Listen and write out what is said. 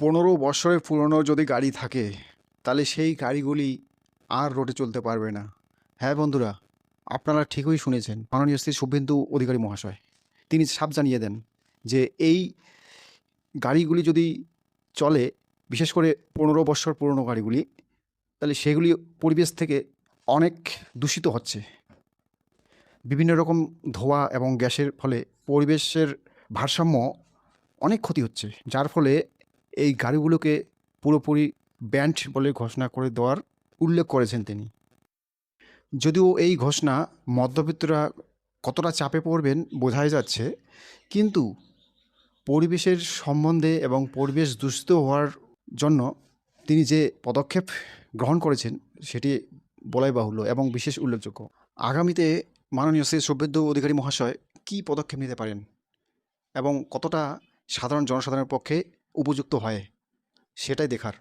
15 বছরের পুরনো যদি গাড়ি থাকে তাহলে সেই গাড়িগুলি আর রোডে চলতে পারবে না। হ্যাঁ বন্ধুরা, আপনারা ঠিকই শুনেছেন। মাননীয় শ্রী শুভেন্দু অধিকারী মহাশয় তিনি সাফ জানিয়ে দেন যে এই গাড়িগুলি যদি চলে, বিশেষ করে 15 বছর পুরনো গাড়িগুলি, তাহলে সেগুলি পরিবেশ থেকে অনেক দূষিত হচ্ছে। বিভিন্ন রকম ধোঁয়া এবং গ্যাসের ফলে পরিবেশের ভারসাম্য অনেক ক্ষতি হচ্ছে, যার ফলে এই গাড়িগুলোকে পুরোপুরি ব্যান্ড বলে ঘোষণা করে দেওয়ার উল্লেখ করেছেন তিনি। যদিও এই ঘোষণা মধ্যবিত্তরা কতটা চাপে পড়বেন বোঝাই যাচ্ছে, কিন্তু পরিবেশের সম্বন্ধে এবং পরিবেশ দূষিত হওয়ার জন্য তিনি যে পদক্ষেপ গ্রহণ করেছেন সেটি বলাই বাহুল্য এবং বিশেষ উল্লেখযোগ্য। আগামীতে মাননীয় শ্রী শুভেন্দু অধিকারী মহাশয় কী পদক্ষেপ নিতে পারেন এবং কতটা সাধারণ জনসাধারণের পক্ষে উপযুক্ত হয় সেটাই দেখার।